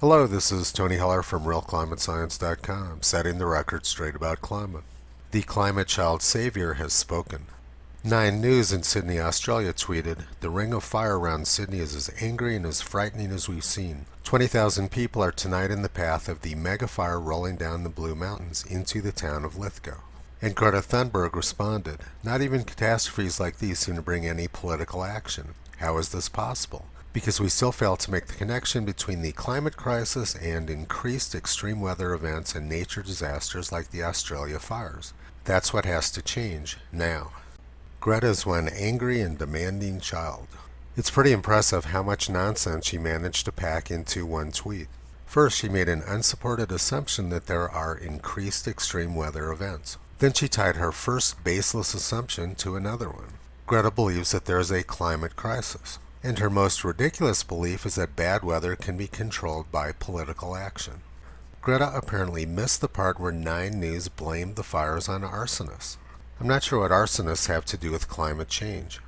Hello, this is Tony Heller from RealClimateScience.com, setting the record straight about climate. The climate child savior has spoken. Nine News in Sydney, Australia tweeted, "The ring of fire around Sydney is as angry and as frightening as we've seen. 20,000 people are tonight in the path of the mega fire rolling down the Blue Mountains into the town of Lithgow." And Greta Thunberg responded, "Not even catastrophes like these seem to bring any political action. How is this possible? Because we still fail to make the connection between the climate crisis and increased extreme weather events and nature disasters like the Australia fires. That's what has to change now." Greta is one angry and demanding child. It's pretty impressive how much nonsense she managed to pack into one tweet. First, she made an unsupported assumption that there are increased extreme weather events. Then she tied her first baseless assumption to another one. Greta believes that there is a climate crisis. And her most ridiculous belief is that bad weather can be controlled by political action. Greta apparently missed the part where Nine News blamed the fires on arsonists. I'm not sure what arsonists have to do with climate change.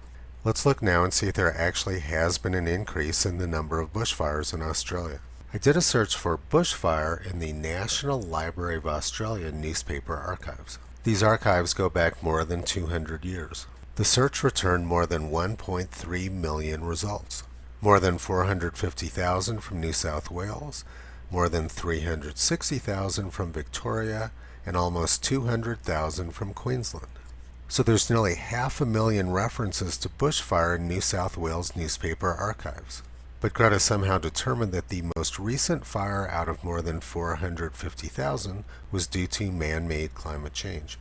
Let's look now and see if there actually has been an increase in the number of bushfires in Australia. I did a search for bushfire in the National Library of Australia newspaper archives. These archives go back more than 200 years. The search returned more than 1.3 million results, more than 450,000 from New South Wales, more than 360,000 from Victoria, and almost 200,000 from Queensland. So there's nearly 500,000 references to bushfire in New South Wales newspaper archives. But Greta somehow determined that the most recent fire out of more than 450,000 was due to man-made climate change.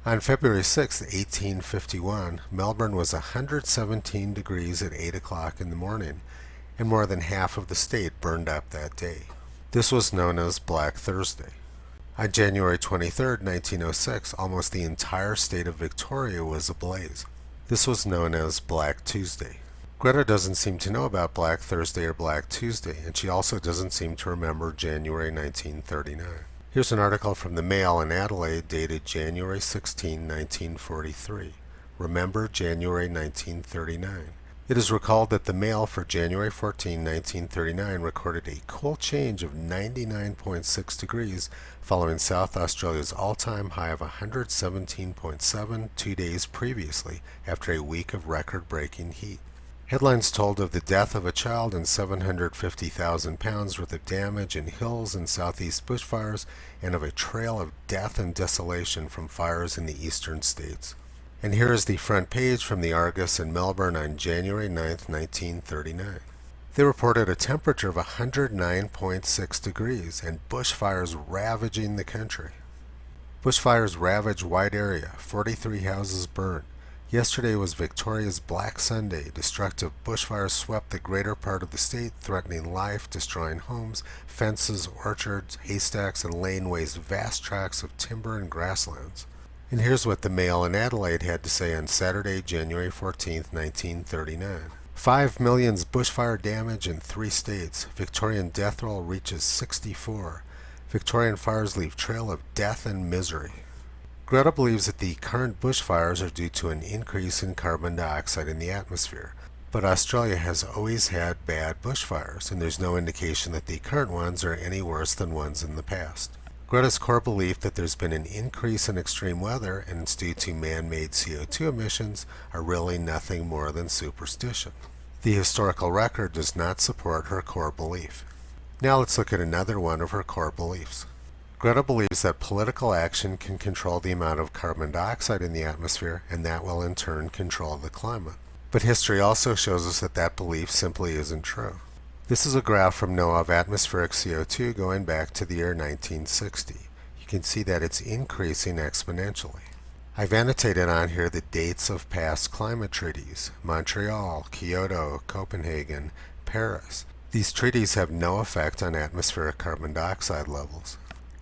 On February 6, 1851, Melbourne was 117 degrees at 8 o'clock in the morning, and more than half of the state burned up that day. This was known as Black Thursday. On January 23, 1906, almost the entire state of Victoria was ablaze. This was known as Black Tuesday. Greta doesn't seem to know about Black Thursday or Black Tuesday, and she also doesn't seem to remember January 1939. Here's an article from the Mail in Adelaide dated January 16, 1943. Remember January 1939. It is recalled that the Mail for January 14, 1939 recorded a cool change of 99.6 degrees following South Australia's all-time high of 117.7 2 days previously after a week of record-breaking heat. Headlines told of the death of a child and 750,000 pounds worth of damage in hills and southeast bushfires, and of a trail of death and desolation from fires in the eastern states. And here is the front page from the Argus in Melbourne on January 9, 1939. They reported a temperature of 109.6 degrees and bushfires ravaging the country. Bushfires ravaged wide area, 43 houses burned. Yesterday was Victoria's Black Sunday. Destructive bushfires swept the greater part of the state, threatening life, destroying homes, fences, orchards, haystacks, and laying waste vast tracts of timber and grasslands. And here's what the Mail in Adelaide had to say on Saturday, January 14, 1939. 5 million bushfire damage in 3 states. Victorian death roll reaches 64. Victorian fires leave trail of death and misery. Greta believes that the current bushfires are due to an increase in carbon dioxide in the atmosphere. But Australia has always had bad bushfires, and there's no indication that the current ones are any worse than ones in the past. Greta's core belief that there's been an increase in extreme weather and it's due to man-made CO2 emissions are really nothing more than superstition. The historical record does not support her core belief. Now let's look at another one of her core beliefs. Greta believes that political action can control the amount of carbon dioxide in the atmosphere, and that will in turn control the climate. But history also shows us that that belief simply isn't true. This is a graph from NOAA of atmospheric CO2 going back to the year 1960. You can see that it's increasing exponentially. I've annotated on here the dates of past climate treaties: Montreal, Kyoto, Copenhagen, Paris. These treaties have no effect on atmospheric carbon dioxide levels.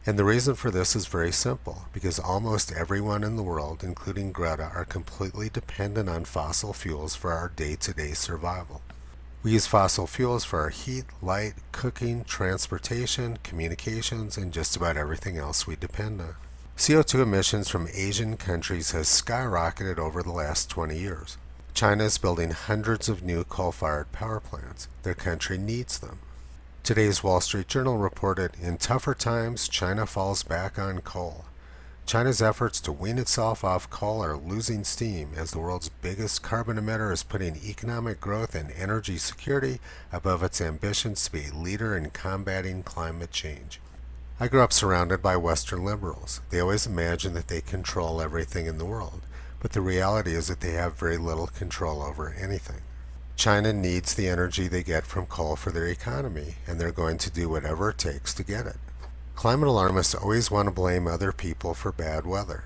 And the reason for this is very simple, because almost everyone in the world, including Greta, are completely dependent on fossil fuels for our day-to-day survival. We use fossil fuels for our heat, light, cooking, transportation, communications, and just about everything else we depend on. CO2 emissions from Asian countries has skyrocketed over the last 20 years. China is building hundreds of new coal-fired power plants. Their country needs them. Today's Wall Street Journal reported, in tougher times, China falls back on coal. China's efforts to wean itself off coal are losing steam as the world's biggest carbon emitter is putting economic growth and energy security above its ambitions to be a leader in combating climate change. I grew up surrounded by Western liberals. They always imagine that they control everything in the world, but the reality is that they have very little control over anything. China needs the energy they get from coal for their economy, and they're going to do whatever it takes to get it. Climate alarmists always want to blame other people for bad weather.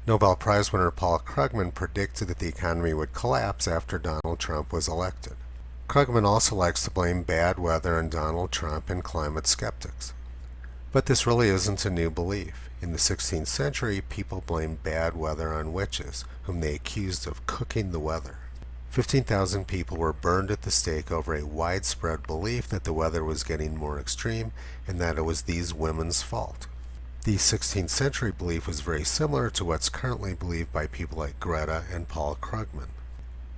Nobel Prize winner Paul Krugman predicted that the economy would collapse after Donald Trump was elected. Krugman also likes to blame bad weather on Donald Trump and climate skeptics. But this really isn't a new belief. In the 16th century, people blamed bad weather on witches, whom they accused of cooking the weather. 15,000 people were burned at the stake over a widespread belief that the weather was getting more extreme and that it was these women's fault. The 16th century belief was very similar to what's currently believed by people like Greta and Paul Krugman.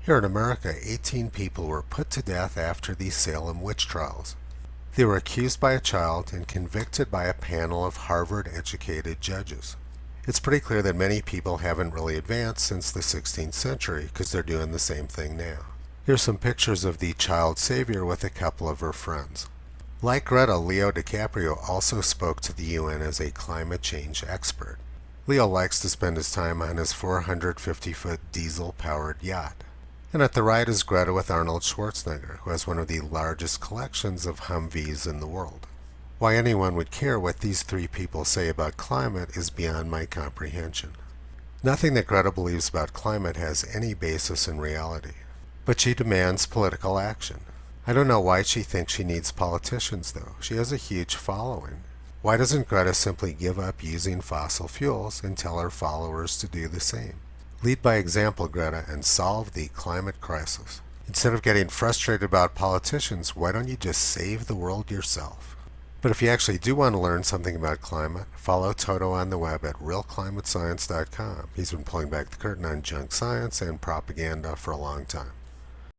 Here in America, 18 people were put to death after the Salem witch trials. They were accused by a child and convicted by a panel of Harvard-educated judges. It's pretty clear that many people haven't really advanced since the 16th century because they're doing the same thing now. Here's some pictures of the Child Saviour with a couple of her friends. Like Greta, Leo DiCaprio also spoke to the UN as a climate change expert. Leo likes to spend his time on his 450-foot diesel-powered yacht. And at the right is Greta with Arnold Schwarzenegger, who has one of the largest collections of Humvees in the world. Why anyone would care what these three people say about climate is beyond my comprehension. Nothing that Greta believes about climate has any basis in reality. But she demands political action. I don't know why she thinks she needs politicians, though. She has a huge following. Why doesn't Greta simply give up using fossil fuels and tell her followers to do the same? Lead by example, Greta, and solve the climate crisis. Instead of getting frustrated about politicians, why don't you just save the world yourself? But if you actually do want to learn something about climate, follow Toto on the web at realclimatescience.com. He's been pulling back the curtain on junk science and propaganda for a long time.